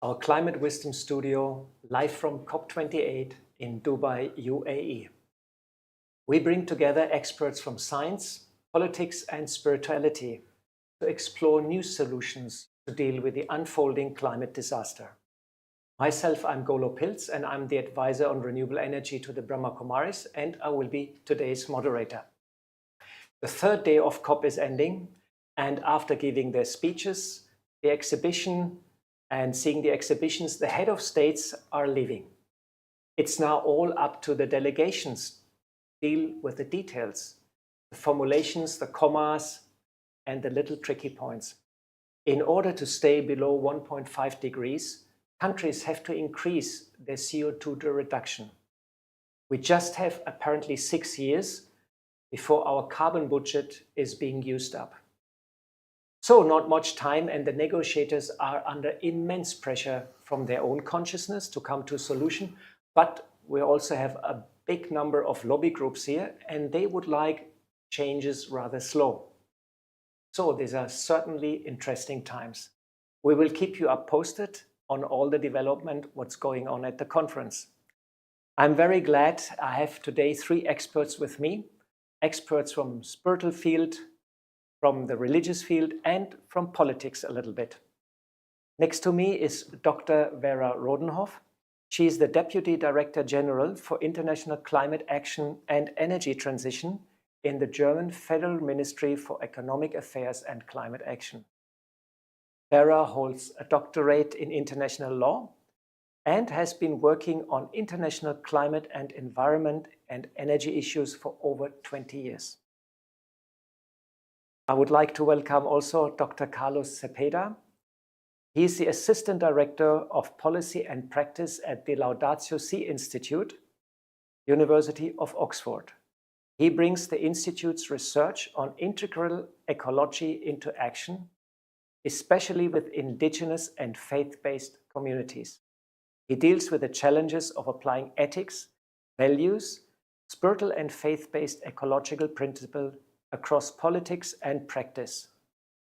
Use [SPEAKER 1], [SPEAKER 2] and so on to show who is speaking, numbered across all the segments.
[SPEAKER 1] our Climate Wisdom Studio, live from COP28 in Dubai, UAE. We bring together experts from science, politics, and spirituality to explore new solutions to deal with the unfolding climate disaster. Myself, I'm Golo Pilz, and I'm the advisor on renewable energy to the Brahma Kumaris, and I will be today's moderator. The third day of COP is ending, and after giving their speeches, the exhibition, and seeing the exhibitions, the head of states are leaving. It's now all up to the delegations to deal with the details, the formulations, the commas, and the little tricky points. In order to stay below 1.5 degrees, countries have to increase their CO2 reduction. We just have apparently 6 years before our carbon budget is being used up. So not much time, and the negotiators are under immense pressure from their own consciousness to come to a solution. But we also have a big number of lobby groups here, and they would like changes rather slow. So these are certainly interesting times. We will keep you up posted on all the development, what's going on at the conference. I'm very glad I have today 3 experts with me, experts from spiritual field, from the religious field, and from politics a little bit. Next to me is Dr. Vera Rodenhoff. She is the Deputy Director General for International Climate Action and Energy Transition in the German Federal Ministry for Economic Affairs and Climate Action. Vera holds a doctorate in international law and has been working on international climate and environment and energy issues for over 20 years. I would like to welcome also Dr. Carlos Cepeda. He is the Assistant Director of Policy and Practice at the Laudatio Si Institute, University of Oxford. He brings the Institute's research on integral ecology into action, especially with indigenous and faith-based communities. He deals with the challenges of applying ethics, values, spiritual and faith-based ecological principles across politics and practice.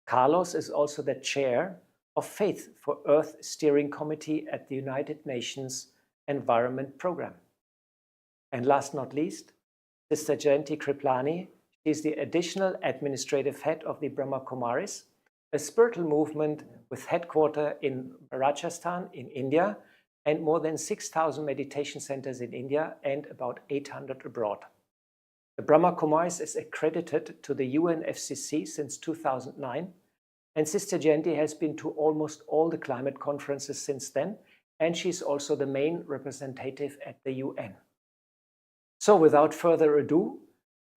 [SPEAKER 1] Carlos is also the chair of Faith for Earth Steering Committee at the United Nations Environment Programme. And last not least, Sister Jayanti Kriplani. She is the additional administrative head of the Brahma Kumaris, a spiritual movement with headquarters in Rajasthan in India and more than 6,000 meditation centers in India and about 800 abroad. The Brahma Kumaris is accredited to the UNFCCC since 2009, and Sister Jayanti has been to almost all the climate conferences since then, and she's also the main representative at the UN. So without further ado,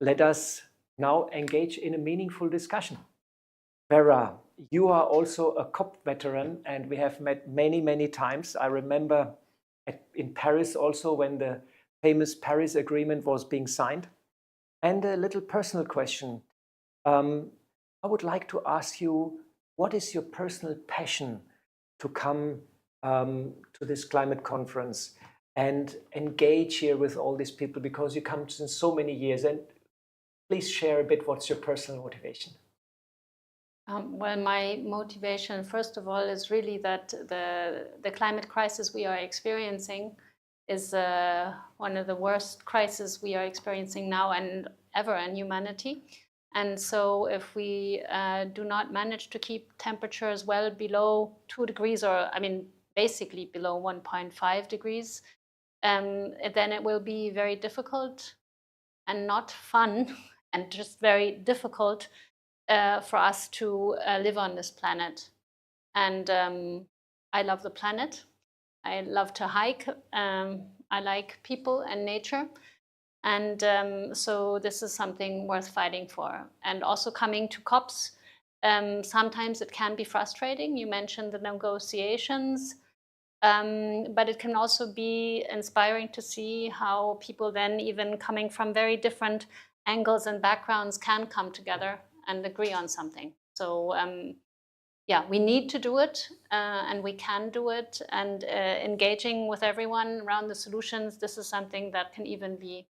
[SPEAKER 1] let us now engage in a meaningful discussion. Vera, you are also a COP veteran, and we have met many, many times. I remember in Paris also when the famous Paris Agreement was being signed. And a little personal question. I would like to ask you, what is your personal passion to come to this climate conference and engage here with all these people, because you come since so many years, and please share a bit what's your personal motivation.
[SPEAKER 2] Well, my motivation, first of all, is really that the climate crisis we are experiencing is one of the worst crises we are experiencing now and ever in humanity. And so if we do not manage to keep temperatures well below 2 degrees, or I mean, basically below 1.5 degrees, then it will be very difficult and not fun and just very difficult for us to live on this planet. And I love the planet. I love to hike. I like people and nature. And so this is something worth fighting for. And also coming to COPs, sometimes it can be frustrating. You mentioned the negotiations, but it can also be inspiring to see how people then, even coming from very different angles and backgrounds, can come together and agree on something. So yeah, we need to do it, and we can do it. And engaging with everyone around the solutions, this is something that can even be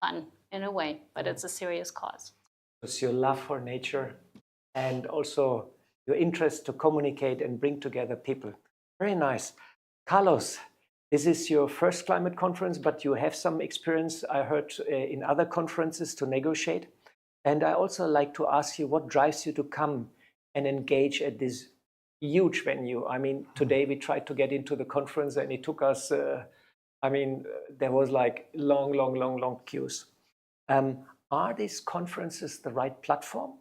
[SPEAKER 2] fun in a way, but it's a serious cause.
[SPEAKER 1] It's your love for nature and also your interest to communicate and bring together people. Very nice. Carlos, this is your first climate conference, but you have some experience, I heard, in other conferences to negotiate. And I also like to ask you, what drives you to come and engage at this huge venue? I mean, today we tried to get into the conference and it took us, there was like long queues. Are these conferences the right platform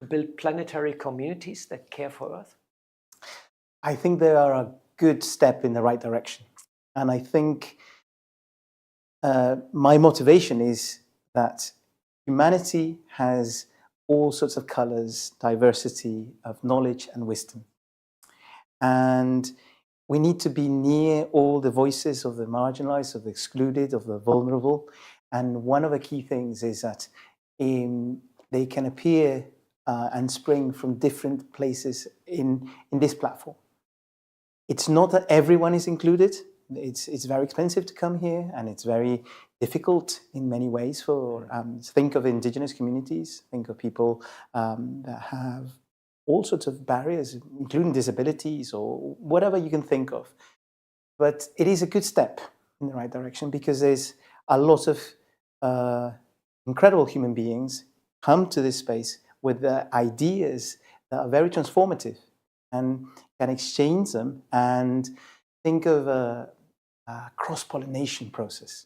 [SPEAKER 1] to build planetary communities that care for Earth?
[SPEAKER 3] I think they are a good step in the right direction. And I think my motivation is that humanity has all sorts of colors, diversity of knowledge and wisdom. And we need to be near all the voices of the marginalized, of the excluded, of the vulnerable. And one of the key things is that they can appear and spring from different places in this platform. It's not that everyone is included. It's very expensive to come here, and it's very difficult in many ways for, think of indigenous communities, think of people that have all sorts of barriers, including disabilities or whatever you can think of. But it is a good step in the right direction because there's a lot of incredible human beings come to this space with the ideas that are very transformative and can exchange them and think of a cross-pollination process.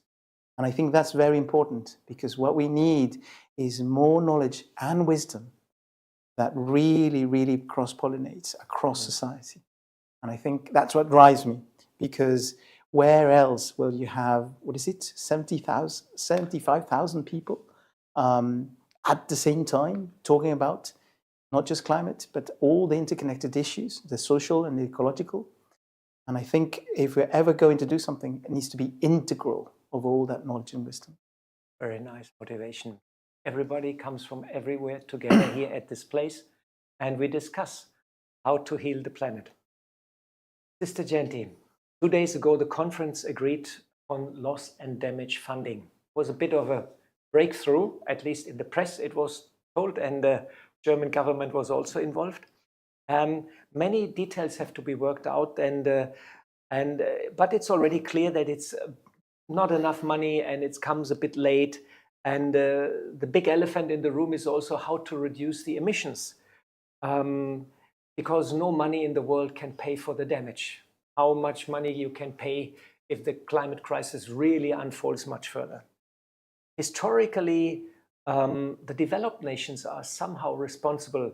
[SPEAKER 3] And I think that's very important because what we need is more knowledge and wisdom that really cross-pollinates across society. And I think that's what drives me, because where else will you have, 75,000 people at the same time talking about not just climate, but all the interconnected issues, the social and the ecological. And I think if we're ever going to do something, it needs to be integral of all that knowledge and wisdom.
[SPEAKER 1] Very nice motivation. Everybody comes from everywhere together here at this place, and we discuss how to heal the planet. Sister Genti, 2 days ago, the conference agreed on loss and damage funding. It was a bit of a breakthrough, at least in the press it was told, and the German government was also involved. Many details have to be worked out, but it's already clear that it's not enough money and it comes a bit late. And the big elephant in the room is also how to reduce the emissions, because no money in the world can pay for the damage. How much money you can pay if the climate crisis really unfolds much further. Historically, the developed nations are somehow responsible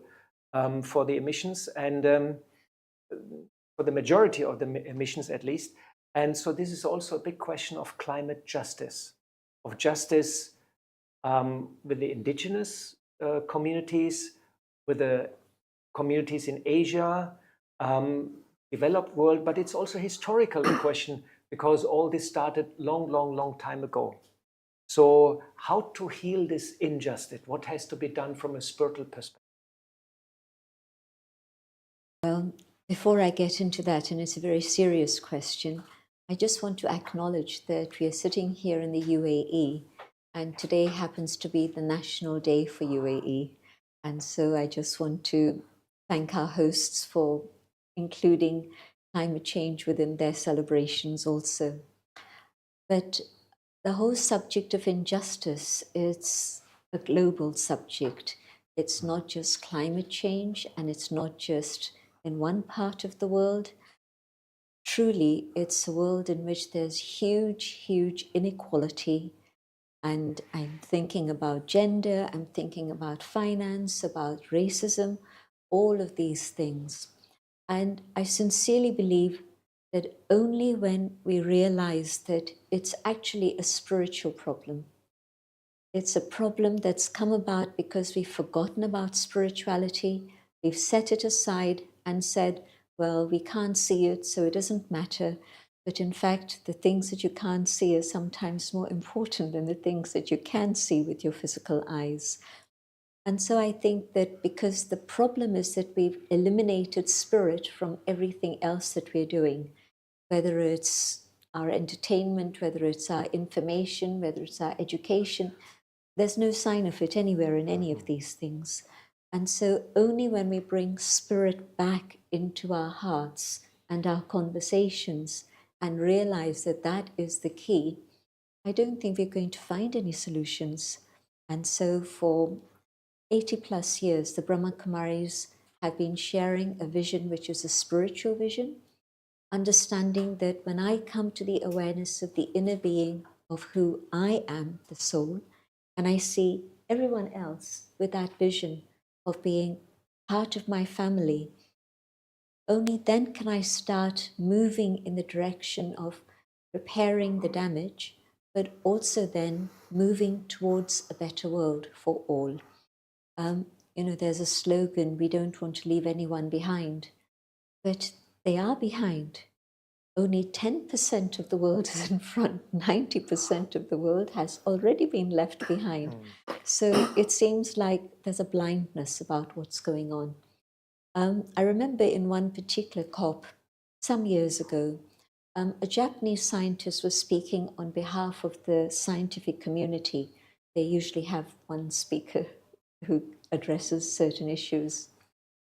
[SPEAKER 1] for the emissions, and for the majority of the emissions at least. And so this is also a big question of climate justice, of justice with the indigenous communities, with the communities in Asia, developed world, but it's also historical question because all this started long time ago. So how to heal this injustice? What has to be done from a spiritual perspective?
[SPEAKER 4] Well, before I get into that, and it's a very serious question, I just want to acknowledge that we are sitting here in the UAE, and today happens to be the National Day for UAE. And so I just want to thank our hosts for including climate change within their celebrations also. But the whole subject of injustice, it's a global subject. It's not just climate change, and it's not just in one part of the world. Truly, it's a world in which there's huge inequality. And I'm thinking about gender, I'm thinking about finance, about racism, all of these things. And I sincerely believe that only when we realize that it's actually a spiritual problem, it's a problem that's come about because we've forgotten about spirituality, we've set it aside and said, well, we can't see it, so it doesn't matter. But in fact, the things that you can't see are sometimes more important than the things that you can see with your physical eyes. And so I think that because the problem is that we've eliminated spirit from everything else that we're doing, whether it's our entertainment, whether it's our information, whether it's our education, there's no sign of it anywhere in any of these things. And so only when we bring spirit back into our hearts and our conversations and realize that that is the key, I don't think we're going to find any solutions. And so for 80 plus years, the Brahma Kumaris have been sharing a vision which is a spiritual vision, understanding that when I come to the awareness of the inner being of who I am, the soul, and I see everyone else with that vision of being part of my family, only then can I start moving in the direction of repairing the damage, but also then moving towards a better world for all. There's a slogan, we don't want to leave anyone behind, but they are behind. Only 10% of the world is in front, 90% of the world has already been left behind. So it seems like there's a blindness about what's going on. I remember in one particular COP some years ago, a Japanese scientist was speaking on behalf of the scientific community. They usually have one speaker who addresses certain issues.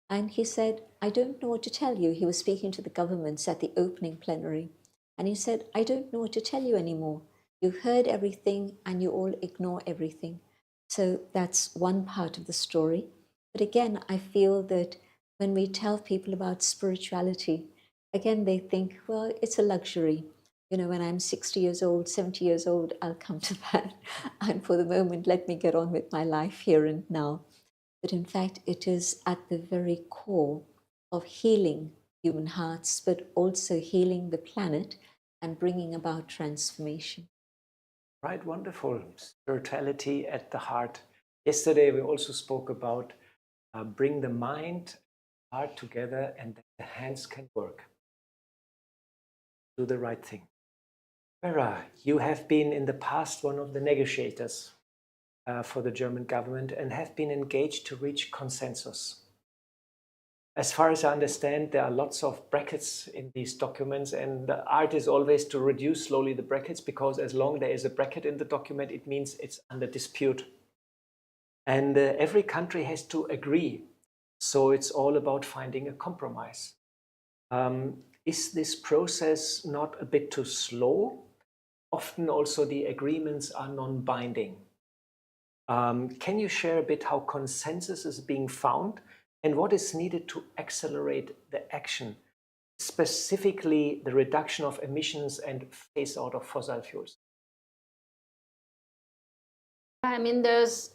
[SPEAKER 4] And he said, I don't know what to tell you. He was speaking to the governments at the opening plenary. And he said, I don't know what to tell you anymore. You've heard everything and you all ignore everything. So that's one part of the story. But again, I feel that when we tell people about spirituality, again, they think, well, it's a luxury. When I'm 60 years old, 70 years old, I'll come to that. And for the moment, let me get on with my life here and now. But in fact, it is at the very core of healing human hearts, but also healing the planet and bringing about transformation.
[SPEAKER 1] Right, wonderful. Spirituality at the heart. Yesterday, we also spoke about bring the mind, heart together, and then the hands can work. Do the right thing. Vera, you have been in the past one of the negotiators for the German government and have been engaged to reach consensus. As far as I understand, there are lots of brackets in these documents, and the art is always to reduce slowly the brackets, because as long as there is a bracket in the document, it means it's under dispute. And every country has to agree. So it's all about finding a compromise. Is this process not a bit too slow? Often also the agreements are non-binding. Can you share a bit how consensus is being found and what is needed to accelerate the action, specifically the reduction of emissions and phase out of fossil fuels?
[SPEAKER 2] I mean, the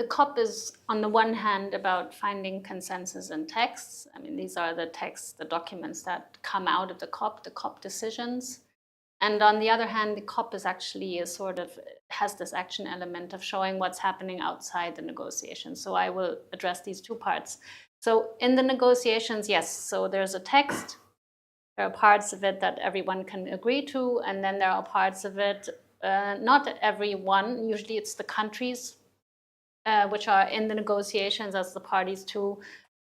[SPEAKER 2] COP is on the one hand about finding consensus in texts. I mean, these are the texts, the documents that come out of the COP decisions. And on the other hand, the COP is actually has this action element of showing what's happening outside the negotiations. So I will address these two parts. So in the negotiations, yes, so there's a text. There are parts of it that everyone can agree to, and then there are parts of it, not everyone, usually it's the countries which are in the negotiations as the parties to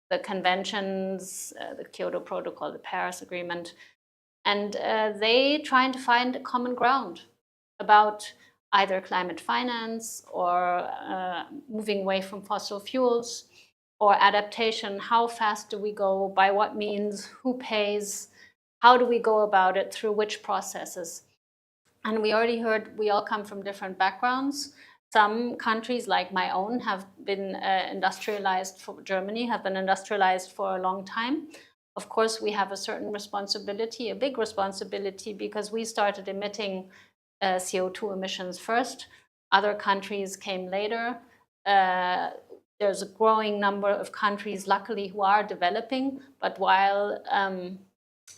[SPEAKER 2] the conventions, the Kyoto Protocol, the Paris Agreement. And they trying to find a common ground about either climate finance or moving away from fossil fuels or adaptation. How fast do we go? By what means? Who pays? How do we go about it? Through which processes? And we already heard we all come from different backgrounds. Some countries, like my own, have been industrialized. For Germany, have been industrialized for a long time. Of course, we have a certain responsibility, a big responsibility, because we started emitting CO2 emissions first. Other countries came later. There's a growing number of countries, luckily, who are developing, but while,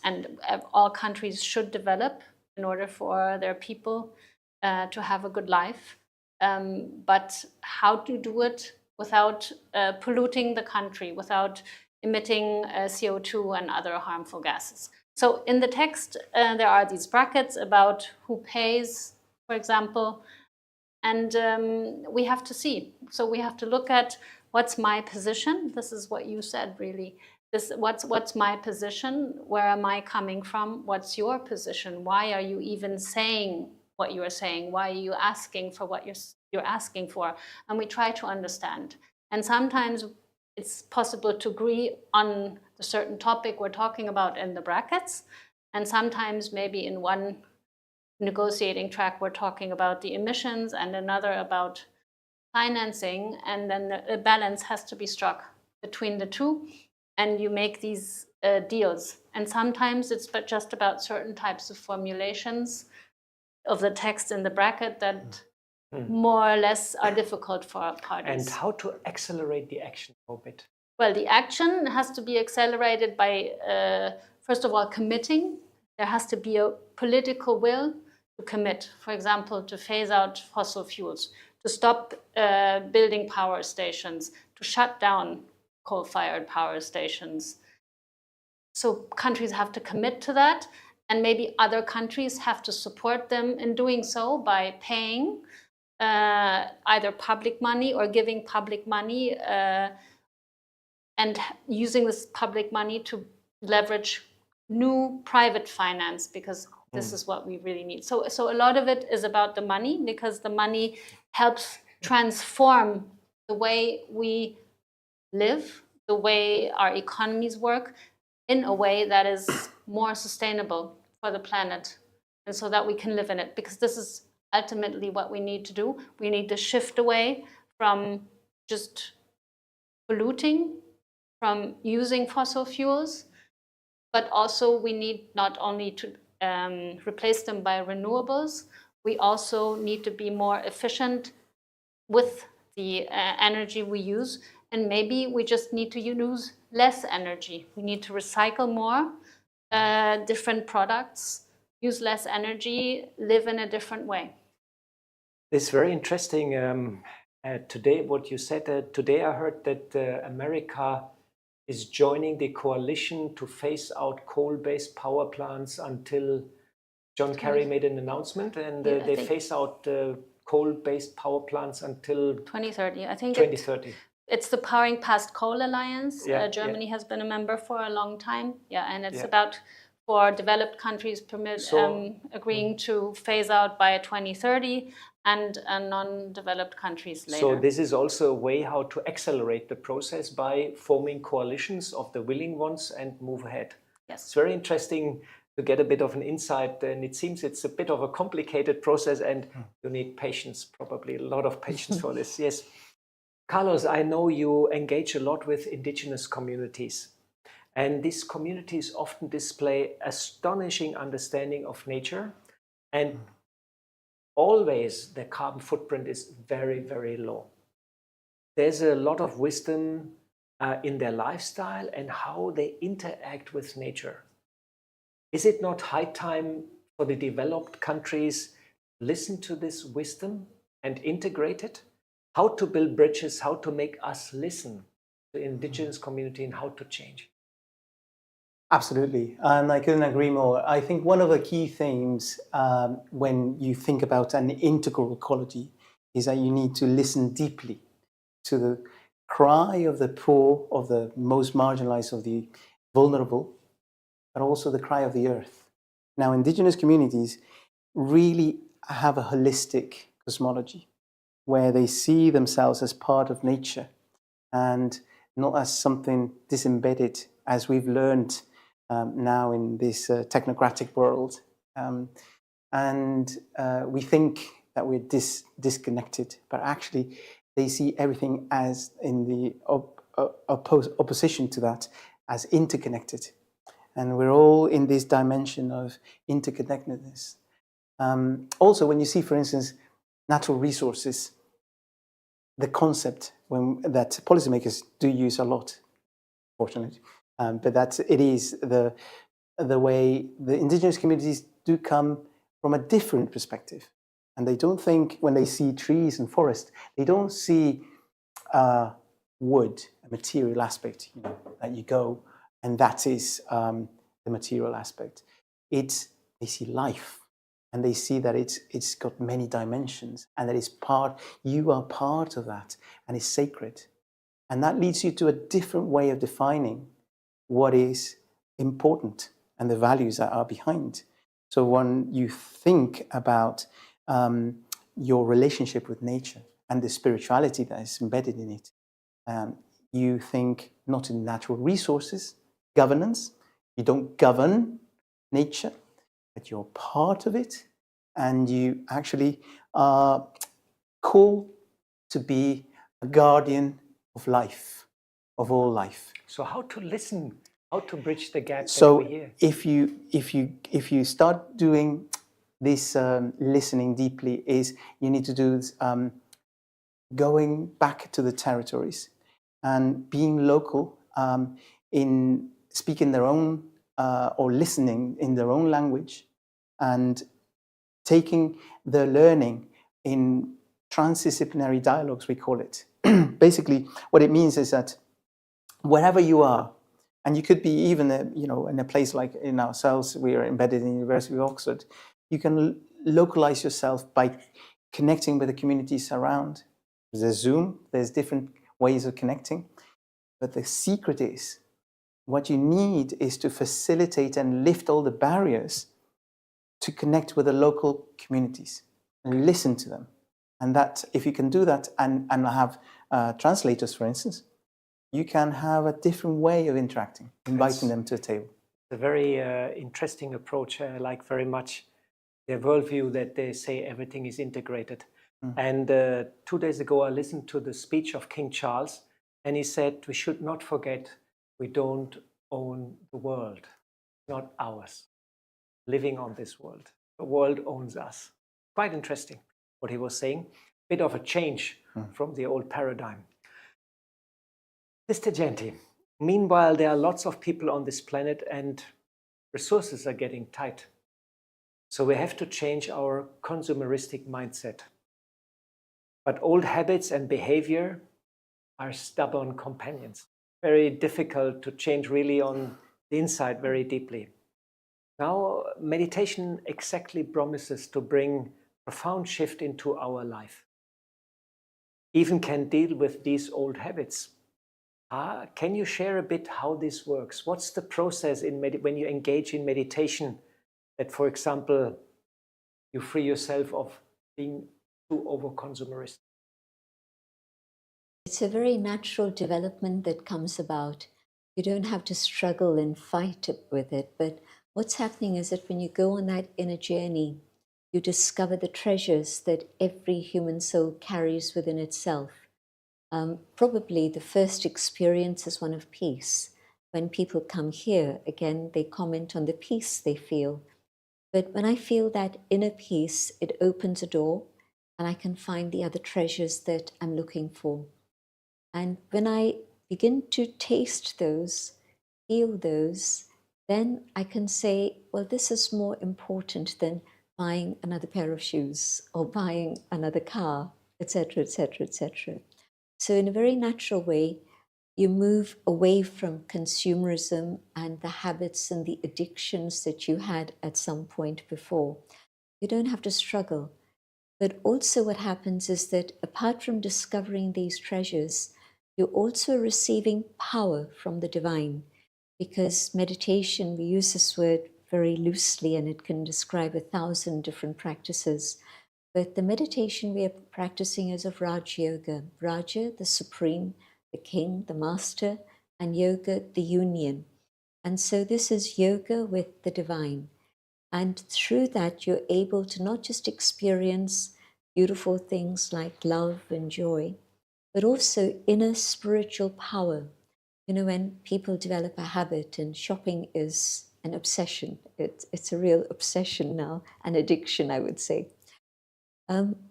[SPEAKER 2] and all countries should develop in order for their people to have a good life. But how to do it without polluting the country, without emitting CO2 and other harmful gases. So in the text, there are these brackets about who pays, for example, and we have to see. So we have to look at what's my position. This is what you said, really. What's my position? Where am I coming from? What's your position? Why are you even saying what you're saying? Why are you asking for what you're asking for? And we try to understand. And sometimes it's possible to agree on the certain topic we're talking about in the brackets. And sometimes maybe in one negotiating track, we're talking about the emissions and another about financing. And then a balance has to be struck between the two. And you make these deals. And sometimes it's just about certain types of formulations of the text in the bracket that more or less are difficult for our parties.
[SPEAKER 1] And how to accelerate the action a bit?
[SPEAKER 2] Well, the action has to be accelerated by, first of all, committing. There has to be a political will to commit, for example, to phase out fossil fuels, to stop building power stations, to shut down coal-fired power stations. So countries have to commit to that, and maybe other countries have to support them in doing so by paying either public money or giving public money and using this public money to leverage new private finance, because this is what we really need. So a lot of it is about the money, because the money helps transform the way we live, the way our economies work, in a way that is more sustainable for the planet, and so that we can live in it, because this is ultimately what we need to do. We need to shift away from just polluting, from using fossil fuels, but also we need not only to replace them by renewables, we also need to be more efficient with the energy we use. And maybe we just need to use less energy. We need to recycle more different products, use less energy, live in a different way.
[SPEAKER 1] It's very interesting. Today, what you said, today I heard that America is joining the coalition to phase out coal-based power plants until John Kerry made an announcement, and they phase out coal-based power plants until
[SPEAKER 2] 2030. I think
[SPEAKER 1] 2030.
[SPEAKER 2] It's the Powering Past Coal Alliance. Germany has been a member for a long time. And it's about for developed countries agreeing to phase out by 2030 and non-developed countries later.
[SPEAKER 1] So this is also a way how to accelerate the process by forming coalitions of the willing ones and move ahead.
[SPEAKER 2] Yes.
[SPEAKER 1] It's very interesting to get a bit of an insight, and it seems it's a bit of a complicated process, and you need patience, probably a lot of patience for this. Yes. Carlos, I know you engage a lot with indigenous communities, and these communities often display astonishing understanding of nature, and always the carbon footprint is very, very low. There's a lot of wisdom in their lifestyle and how they interact with nature. Is it not high time for the developed countries to listen to this wisdom and integrate it? How to build bridges, how to make us listen to the indigenous community and how to change.
[SPEAKER 3] Absolutely, and I couldn't agree more. I think one of the key themes when you think about an integral ecology is that you need to listen deeply to the cry of the poor, of the most marginalized, of the vulnerable, but also the cry of the earth. Now, indigenous communities really have a holistic cosmology where they see themselves as part of nature and not as something disembedded, as we've learned now in this technocratic world. We think that we're disconnected, but actually they see everything as in the opposition to that, as interconnected. And we're all in this dimension of interconnectedness. Also, when you see, for instance, natural resources, the concept that policymakers do use a lot, fortunately, but that it is the way the indigenous communities do come from a different perspective. And they don't think, when they see trees and forest, they don't see wood, a material aspect, that you go, and that is the material aspect. They see life, and they see that it's got many dimensions, and that you are part of that, and it's sacred. And that leads you to a different way of defining what is important and the values that are behind. So when you think about your relationship with nature and the spirituality that is embedded in it, you think not in natural resources, governance. You don't govern nature, but you're part of it, and you actually are called to be a guardian of life, of all life.
[SPEAKER 1] So how to listen, how to bridge the gap
[SPEAKER 3] So
[SPEAKER 1] between here?
[SPEAKER 3] if you start doing this listening deeply, is you need to do going back to the territories and being local, in speaking their own or listening in their own language, and taking the learning in transdisciplinary dialogues, we call it. Basically, what it means is that wherever you are, and you could be even in a place like in ourselves, we are embedded in the University of Oxford, you can localize yourself by connecting with the communities around. There's Zoom, there's different ways of connecting, but the secret is, what you need is to facilitate and lift all the barriers to connect with the local communities and listen to them. And that, if you can do that and have translators, for instance, you can have a different way of interacting, inviting them to a table.
[SPEAKER 1] A very interesting approach. I like very much their worldview that they say everything is integrated. And 2 days ago, I listened to the speech of King Charles, and he said, we should not forget, we don't own the world, not ours, living on this world. The world owns us. Quite interesting what he was saying. Bit of a change from the old paradigm. Mr. Genti, meanwhile, there are lots of people on this planet and resources are getting tight. So we have to change our consumeristic mindset. But old habits and behavior are stubborn companions. Very difficult to change really on the inside very deeply. Now, meditation exactly promises to bring profound shift into our life. Even can deal with these old habits. Can you share a bit how this works? What's the process when you engage in meditation that, for example, you free yourself of being too over-consumerist?
[SPEAKER 4] It's a very natural development that comes about. You don't have to struggle and fight with it, but what's happening is that when you go on that inner journey, you discover the treasures that every human soul carries within itself. Probably the first experience is one of peace. When people come here, again, they comment on the peace they feel. But when I feel that inner peace, it opens a door and I can find the other treasures that I'm looking for. And when I begin to taste those, feel those, then I can say, well, this is more important than buying another pair of shoes or buying another car, etc., etc., etc. So in a very natural way, you move away from consumerism and the habits and the addictions that you had at some point before. You don't have to struggle. But also what happens is that apart from discovering these treasures, you're also receiving power from the divine, because meditation, we use this word very loosely and it can describe 1,000 different practices. But the meditation we are practicing is of Raj Yoga. Raja, the supreme, the king, the master, and yoga, the union. And so this is yoga with the divine. And through that, you're able to not just experience beautiful things like love and joy, but also inner spiritual power. You know, when people develop a habit, and shopping is an obsession, it's a real obsession now, an addiction, I would say.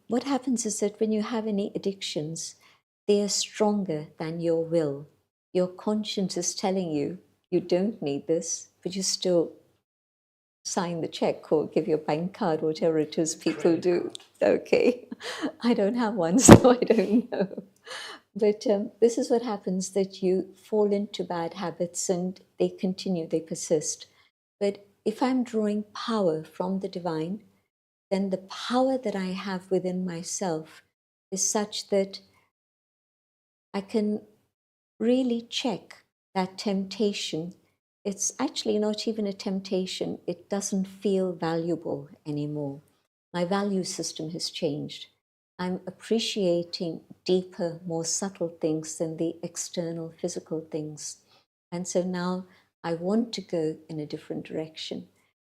[SPEAKER 4] What happens is that when you have any addictions, they are stronger than your will. Your conscience is telling you, you don't need this, but you still sign the check or give your bank card, whatever it is people do. Okay, I don't have one, so I don't know. But this is what happens, that you fall into bad habits and they continue, they persist. But if I'm drawing power from the divine, then the power that I have within myself is such that I can really check that temptation. It's actually not even a temptation. It doesn't feel valuable anymore. My value system has changed. I'm appreciating deeper, more subtle things than the external physical things. And so now I want to go in a different direction.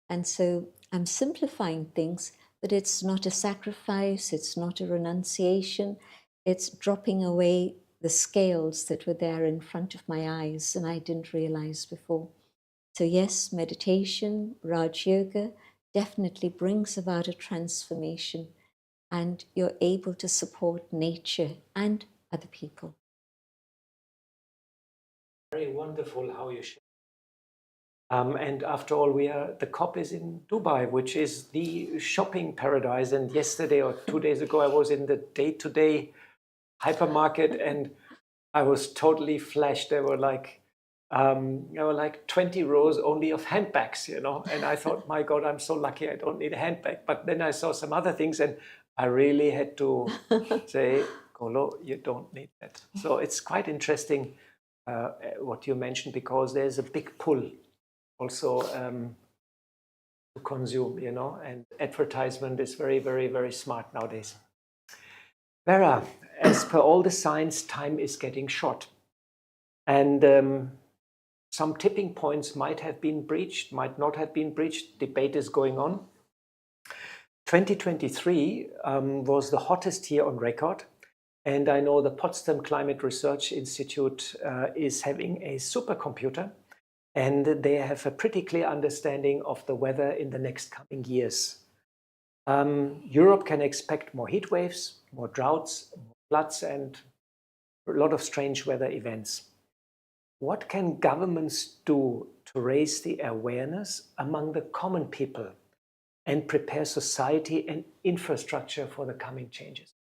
[SPEAKER 4] And so I'm simplifying things, but it's not a sacrifice, it's not a renunciation, it's dropping away the scales that were there in front of my eyes and I didn't realize before. So yes, meditation, Raj Yoga definitely brings about a transformation, and you're able to support nature and other people.
[SPEAKER 1] Very wonderful how you share. And after all, the COP is in Dubai, which is the shopping paradise. And yesterday or 2 days ago, I was in the day-to-day hypermarket, and I was totally flashed. There were like 20 rows only of handbags, you know. And I thought, my God, I'm so lucky I don't need a handbag. But then I saw some other things, and I really had to say, Golo, you don't need that. So it's quite interesting what you mentioned, because there's a big pull also to consume, you know, and advertisement is very, very, very smart nowadays. Vera, as per all the signs, time is getting short. And some tipping points might have been breached, might not have been breached. Debate is going on. 2023 was the hottest year on record. And I know the Potsdam Climate Research Institute is having a supercomputer, and they have a pretty clear understanding of the weather in the next coming years. Europe can expect more heat waves, more droughts, more floods, and a lot of strange weather events. What can governments do to raise the awareness among the common people and prepare society and infrastructure for the coming changes?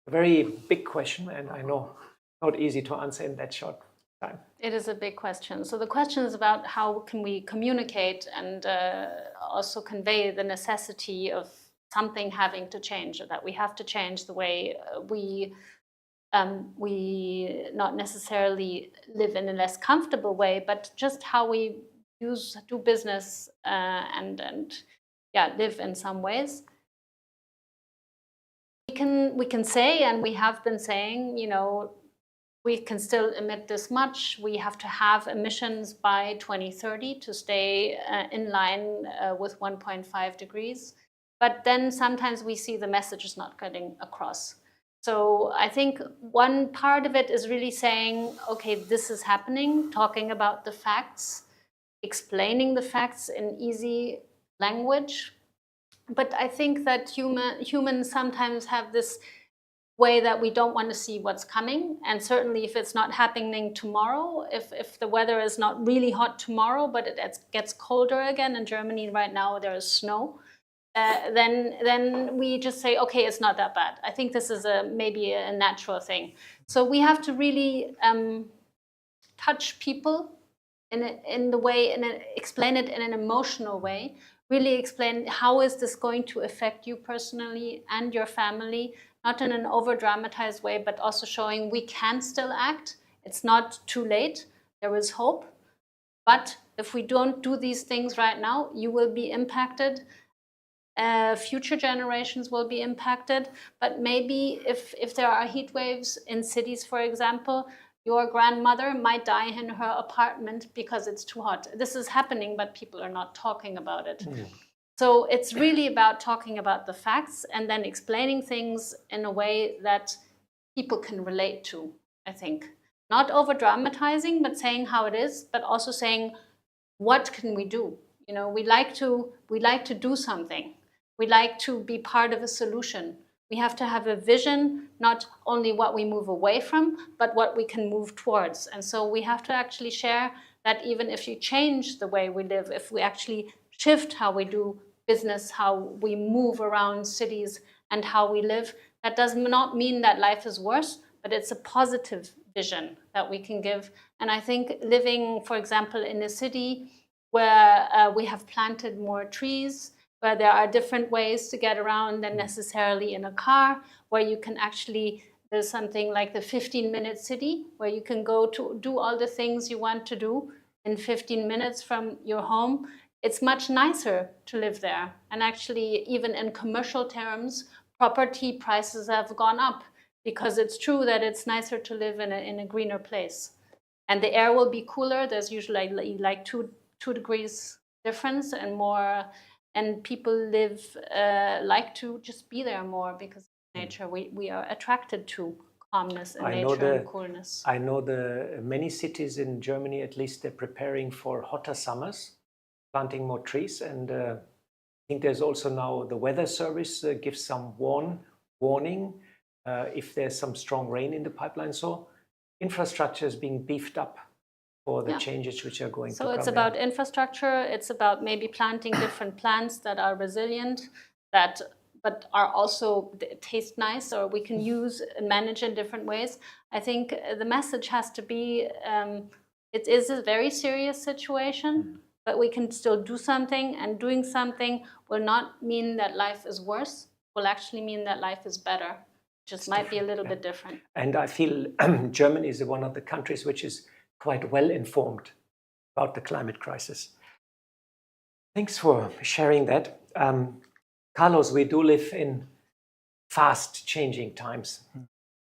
[SPEAKER 1] A very big question, and I know not easy to answer in that short time.
[SPEAKER 2] It is a big question. So the question is about how can we communicate and also convey the necessity of something having to change, that we have to change the way we not necessarily live in a less comfortable way, but just how we do business and live in some ways. We can say, and we have been saying, you know, we can still emit this much. We have to have emissions by 2030 to stay in line with 1.5 degrees. But then sometimes we see the message is not getting across. So I think one part of it is really saying, okay, this is happening, talking about the facts, explaining the facts in easy language. But I think that humans sometimes have this way that we don't want to see what's coming. And certainly if it's not happening tomorrow, if the weather is not really hot tomorrow, but it gets colder again, in Germany right now there is snow, then we just say, okay, it's not that bad. I think this is maybe a natural thing. So we have to really touch people in the way, and explain it in an emotional way, really explain how is this going to affect you personally and your family, not in an over-dramatized way, but also showing we can still act. It's not too late. There is hope. But if we don't do these things right now, you will be impacted. Future generations will be impacted. But maybe if there are heat waves in cities, for example, your grandmother might die in her apartment because it's too hot. This is happening, but people are not talking about it. Mm. So it's really about talking about the facts and then explaining things in a way that people can relate to, I think. Not over-dramatizing, but saying how it is, but also saying, what can we do? You know, we like to do something. We like to be part of a solution. We have to have a vision, not only what we move away from, but what we can move towards. And so we have to actually share that even if you change the way we live, if we actually shift how we do business, how we move around cities and how we live, that does not mean that life is worse, but it's a positive vision that we can give. And I think living, for example, in a city where we have planted more trees, where there are different ways to get around than necessarily in a car, where you can actually, there's something like the 15-minute city, where you can go to do all the things you want to do in 15 minutes from your home. It's much nicer to live there. And actually, even in commercial terms, property prices have gone up because it's true that it's nicer to live in a greener place. And the air will be cooler. There's usually like two degrees difference and more, and people like to just be there more because of nature. We are attracted to calmness and nature and coolness.
[SPEAKER 1] I know the many cities in Germany, at least, they're preparing for hotter summers, planting more trees. And I think there's also now the weather service gives some warning if there's some strong rain in the pipeline. So infrastructure is being beefed up for the changes which are going to come.
[SPEAKER 2] So it's about infrastructure. It's about maybe planting different plants that are resilient, but are also taste nice, or we can use and manage in different ways. I think the message has to be, it is a very serious situation, but we can still do something, and doing something will not mean that life is worse, will actually mean that life is better. Just might be a little bit different.
[SPEAKER 1] And I feel Germany is one of the countries which is quite well informed about the climate crisis. Thanks for sharing that. Carlos, we do live in fast changing times,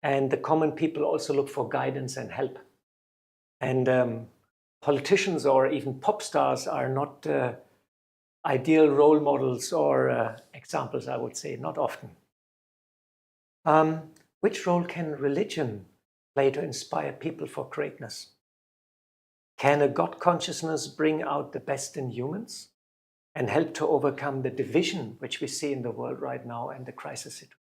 [SPEAKER 1] and the common people also look for guidance and help. And politicians or even pop stars are not ideal role models or examples, I would say, not often. Which role can religion play to inspire people for greatness? Can a God consciousness bring out the best in humans and help to overcome the division which we see in the world right now and the crisis situation?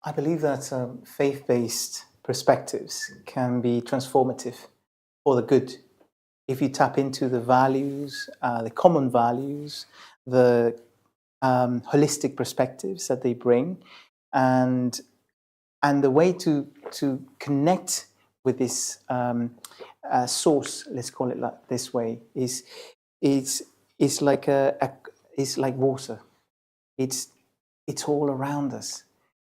[SPEAKER 3] I believe that faith-based perspectives can be transformative for the good if you tap into the values, the common values, the holistic perspectives that they bring, and the way to connect with this source, let's call it like this way, is like it's like water. It's all around us.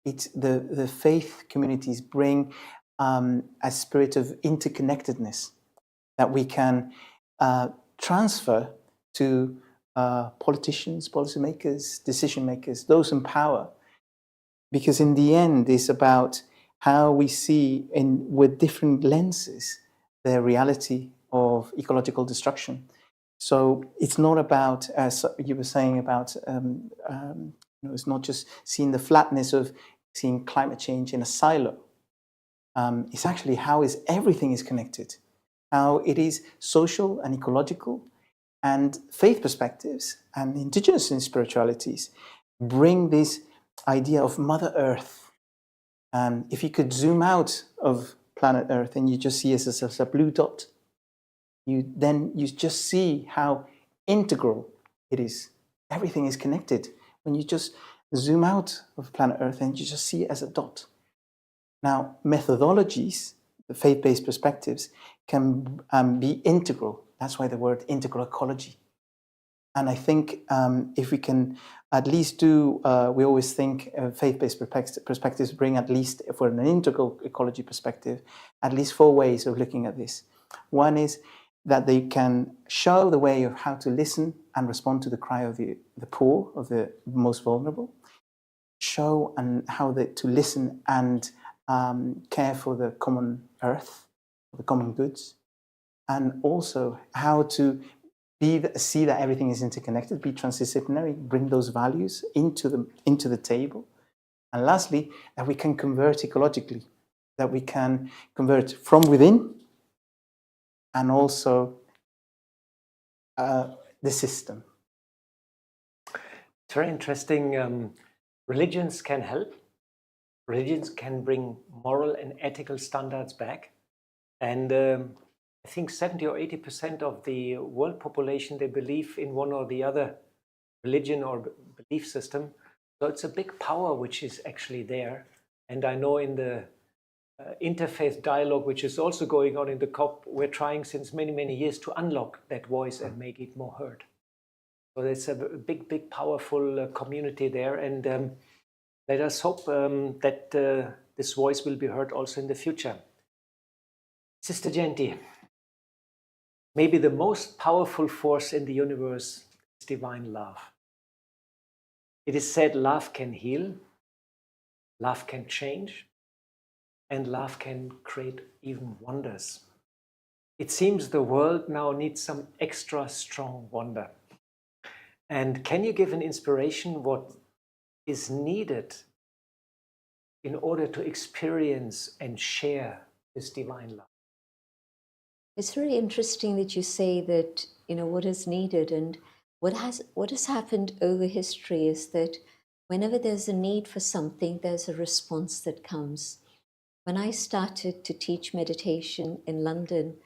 [SPEAKER 3] It's the faith communities bring a spirit of interconnectedness that we can transfer to politicians, policymakers, decision makers, those in power. Because in the end, it's about how we see with different lenses the reality of ecological destruction. So it's not about, as you were saying, about it's not just seeing the flatness of seeing climate change in a silo. It's actually how everything is connected, how it is social and ecological, and faith perspectives and indigenous spiritualities bring this idea of Mother Earth. If you could zoom out of planet Earth and you just see us as a blue dot, you just see how integral it is. Everything is connected. When you just zoom out of planet Earth and you just see it as a dot. Now, methodologies, the faith-based perspectives, can be integral. That's why the word integral ecology. And I think if we can at least do, we always think faith-based perspectives bring at least, for an integral ecology perspective, at least 4 ways of looking at this. One is that they can show the way of how to listen and respond to the cry of the poor, of the most vulnerable, show and how to listen and care for the common earth, the common goods, and also how to see that everything is interconnected, be transdisciplinary, bring those values into the table. And lastly, that we can convert ecologically, that we can convert from within and also the system.
[SPEAKER 1] It's very interesting. Religions can help. Religions can bring moral and ethical standards back. And I think 70 or 80% of the world population, they believe in one or the other religion or belief system. So it's a big power which is actually there. And I know in the interfaith dialogue, which is also going on in the COP, we're trying since many, many years to unlock that voice and make it more heard. So there's a big, powerful community there. And let us hope that this voice will be heard also in the future. Sister Genti, maybe the most powerful force in the universe is divine love. It is said love can heal, love can change, and love can create even wonders. It seems the world now needs some extra strong wonder. And can you give an inspiration what is needed in order to experience and share this divine love?
[SPEAKER 4] It's very interesting that you say that, what is needed, and what has happened over history is that whenever there's a need for something, there's a response that comes. When I started to teach meditation in London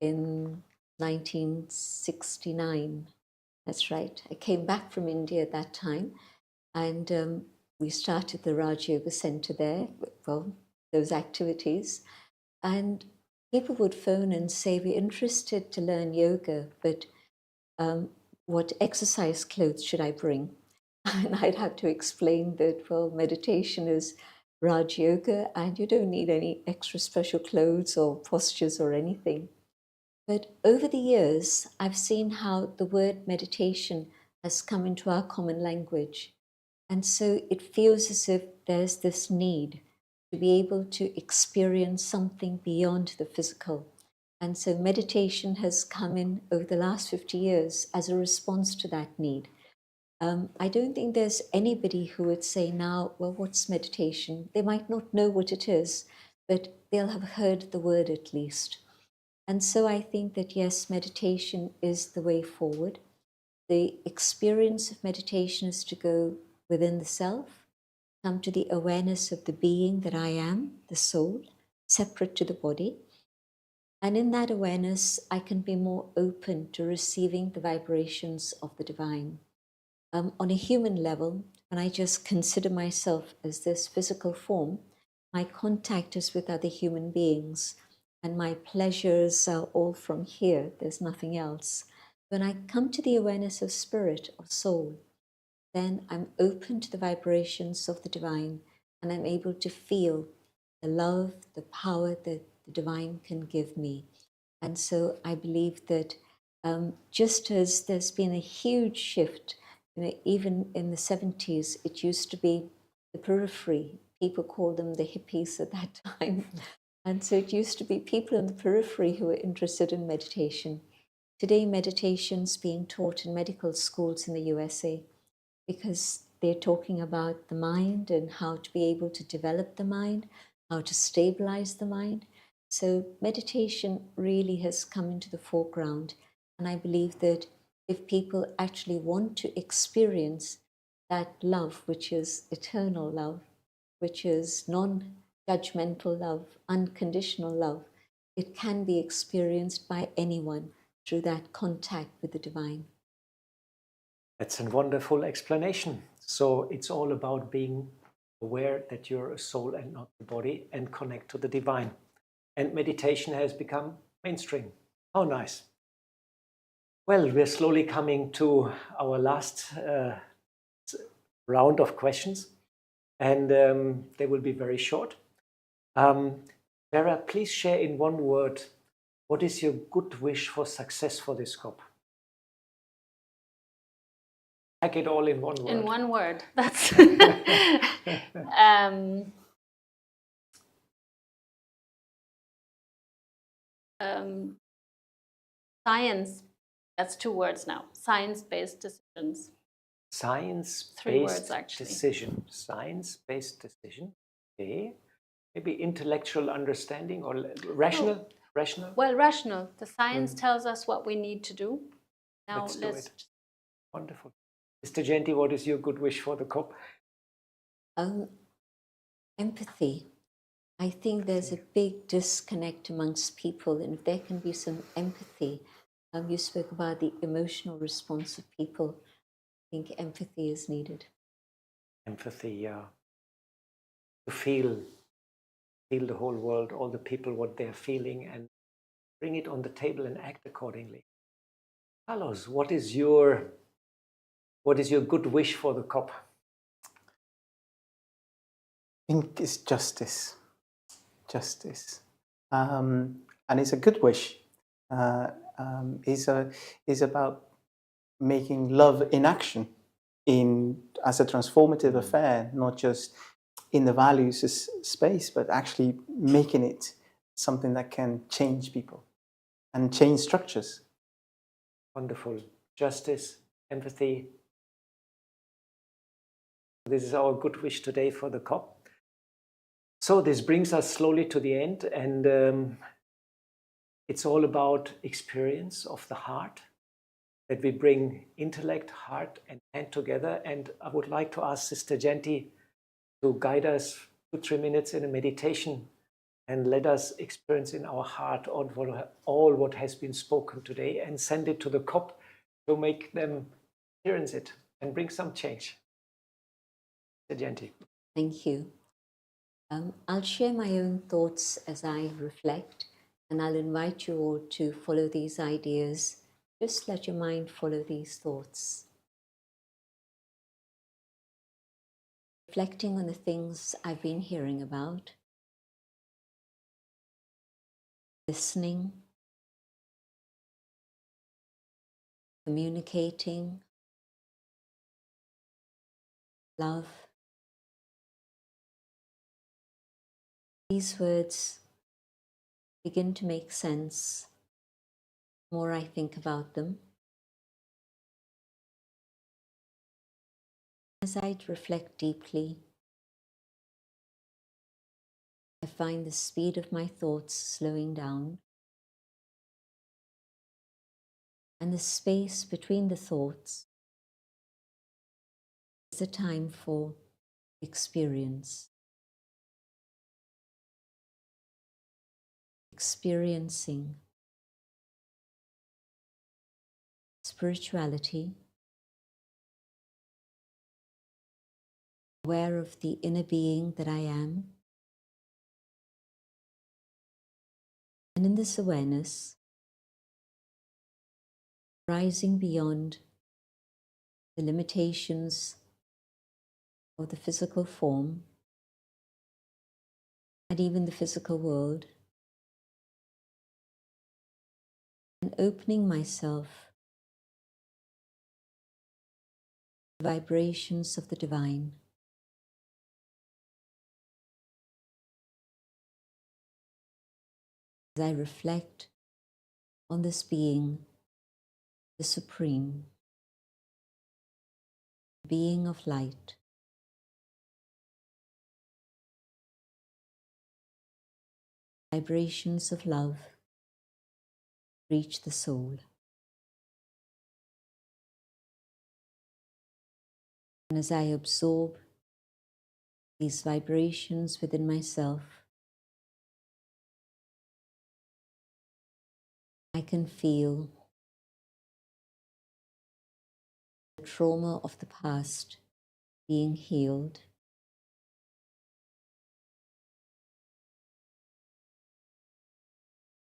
[SPEAKER 4] in 1969, that's right, I came back from India at that time, and we started the Raj Yoga Center there, well, those activities, and people would phone and say, we're interested to learn yoga, but what exercise clothes should I bring? And I'd have to explain that, well, meditation is Raj Yoga and you don't need any extra special clothes or postures or anything. But over the years, I've seen how the word meditation has come into our common language. And so it feels as if there's this need to be able to experience something beyond the physical. And so meditation has come in over the last 50 years as a response to that need. I don't think there's anybody who would say now, well, what's meditation? They might not know what it is, but they'll have heard the word at least. And so I think that, yes, meditation is the way forward. The experience of meditation is to go within the self, come to the awareness of the being that I am, the soul, separate to the body. And in that awareness, I can be more open to receiving the vibrations of the divine. On a human level, when I just consider myself as this physical form, my contact is with other human beings, and my pleasures are all from here, there's nothing else. When I come to the awareness of spirit, of soul, then I'm open to the vibrations of the divine, and I'm able to feel the love, the power that the divine can give me. And so I believe that just as there's been a huge shift, even in the 70s, it used to be the periphery. People called them the hippies at that time. And so it used to be people in the periphery who were interested in meditation. Today, meditation's being taught in medical schools in the USA because they're talking about the mind and how to be able to develop the mind, how to stabilize the mind. So meditation really has come into the foreground. And I believe that if people actually want to experience that love, which is eternal love, which is non-judgmental love, unconditional love, it can be experienced by anyone through that contact with the divine.
[SPEAKER 1] That's a wonderful explanation. So it's all about being aware that you're a soul and not the body, and connect to the divine. And meditation has become mainstream. How nice. Well, we're slowly coming to our last round of questions, and they will be very short. Vera, please share in one word, what is your good wish for success for this COP? Pack it all in one word.
[SPEAKER 2] In one word. That's science. That's 2 words now. Science-based decisions.
[SPEAKER 1] Science-based
[SPEAKER 2] 3 words, actually.
[SPEAKER 1] decision. Science-based decision. Okay. Maybe intellectual understanding or rational?
[SPEAKER 2] Oh.
[SPEAKER 1] Rational?
[SPEAKER 2] Well, rational. The science tells us what we need to do. Now
[SPEAKER 1] Let's do it. Wonderful. Mr. Genti, what is your good wish for the COP?
[SPEAKER 4] Empathy. I think there's a big disconnect amongst people, and if there can be some empathy, you spoke about the emotional response of people. I think empathy is needed.
[SPEAKER 1] Empathy, yeah. To feel the whole world, all the people, what they're feeling, and bring it on the table and act accordingly. Carlos, what is your good wish for the COP?
[SPEAKER 3] I think it's justice. Justice. And it's a good wish. Is about making love in action as a transformative affair, not just in the values space, but actually making it something that can change people and change structures.
[SPEAKER 1] Wonderful. Justice, empathy. This is our good wish today for the COP. So this brings us slowly to the end, and it's all about experience of the heart, that we bring intellect, heart, and hand together. And I would like to ask Sister Genti to guide us 2-3 minutes in a meditation and let us experience in our heart all what has been spoken today, and send it to the COP to make them experience it and bring some change. Sister Genti.
[SPEAKER 4] Thank you. I'll share my own thoughts as I reflect, and I'll invite you all to follow these ideas. Just let your mind follow these thoughts. Reflecting on the things I've been hearing about, listening, communicating, love. These words begin to make sense the more I think about them. As I reflect deeply, I find the speed of my thoughts slowing down, and the space between the thoughts is a time for experience. Experiencing spirituality, aware of the inner being that I am, and in this awareness, rising beyond the limitations of the physical form and even the physical world, and opening myself to the vibrations of the divine. As I reflect on this being, the supreme, being of light, vibrations of love reach the soul. And as I absorb these vibrations within myself, I can feel the trauma of the past being healed.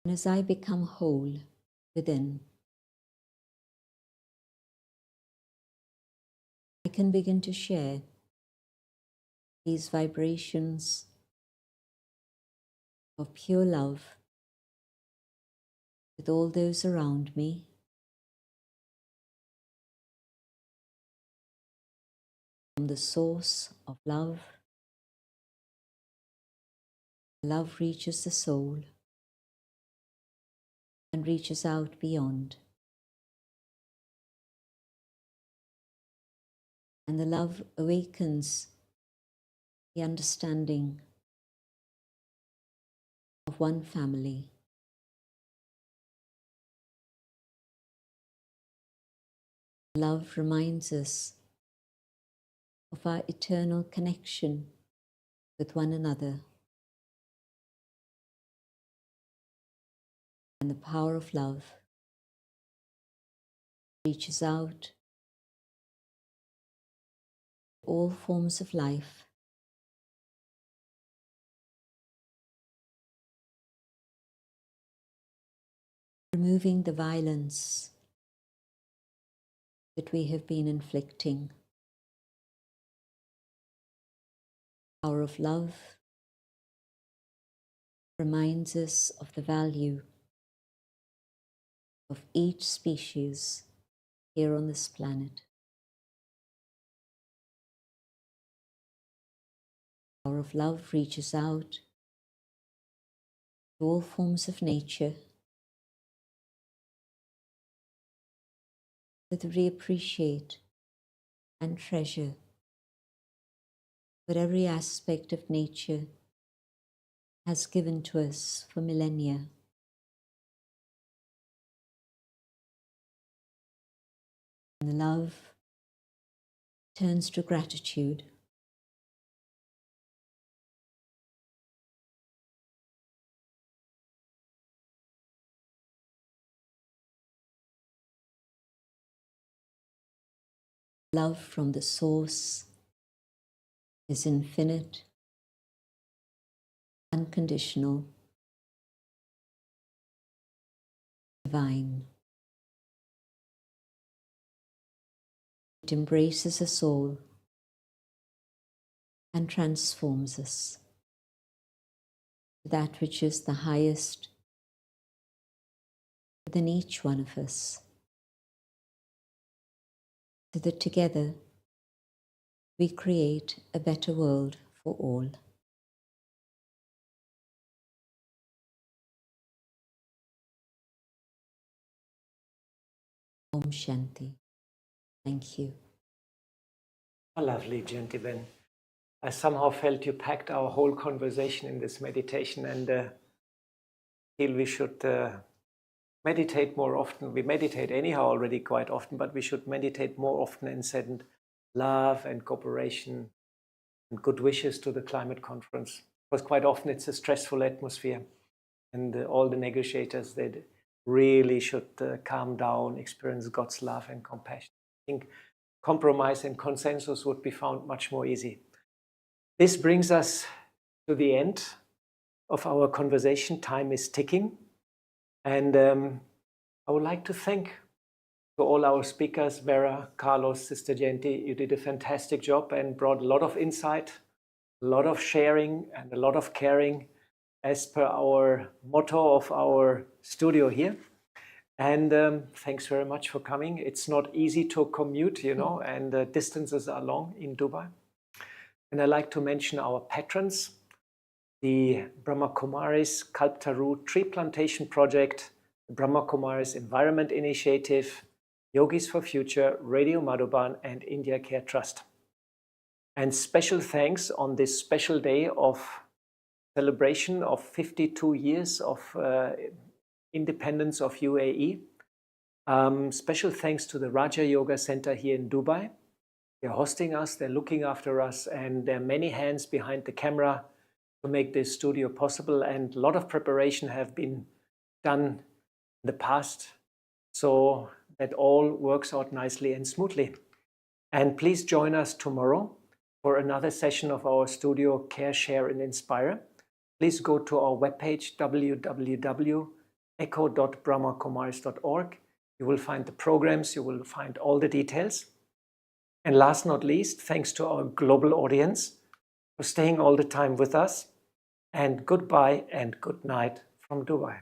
[SPEAKER 4] And as I become whole within, I can begin to share these vibrations of pure love with all those around me, from the source of love. Love reaches the soul and reaches out beyond. And the love awakens the understanding of one family. Love reminds us of our eternal connection with one another, and the power of love reaches out to all forms of life, removing the violence that we have been inflicting. The power of love reminds us of the value of each species here on this planet. The power of love reaches out to all forms of nature, that we appreciate and treasure what every aspect of nature has given to us for millennia. And the love turns to gratitude. Love from the source is infinite, unconditional, divine. It embraces us all and transforms us to that which is the highest within each one of us, so that together we create a better world for all. Om Shanti. Thank you.
[SPEAKER 1] Oh, lovely, Gentiben. I somehow felt you packed our whole conversation in this meditation, and feel we should meditate more often. We meditate anyhow already quite often, but we should meditate more often and send love and cooperation and good wishes to the climate conference. Because quite often it's a stressful atmosphere, and all the negotiators, they really should calm down, experience God's love and compassion. I think compromise and consensus would be found much more easy. This brings us to the end of our conversation. Time is ticking. And I would like to thank to all our speakers, Vera, Carlos, Sister Genti. You did a fantastic job and brought a lot of insight, a lot of sharing, and a lot of caring, as per our motto of our studio here. And thanks very much for coming. It's not easy to commute, you know, and the distances are long in Dubai. And I'd like to mention our patrons, the Brahma Kumaris Kalptaru Tree Plantation Project, the Brahma Kumaris Environment Initiative, Yogis for Future, Radio Madhuban, and India Care Trust. And special thanks on this special day of celebration of 52 years of independence of UAE. Special thanks to the Raja Yoga Center here in Dubai. They're hosting us, they're looking after us, and there are many hands behind the camera to make this studio possible, and a lot of preparation have been done in the past so that all works out nicely and smoothly. And please join us tomorrow for another session of our studio Care, Share and Inspire. Please go to our webpage www.echo.brahmakumaris.org. You will find the programs, you will find all the details. And last not least, thanks to our global audience for staying all the time with us. And goodbye and good night from Dubai.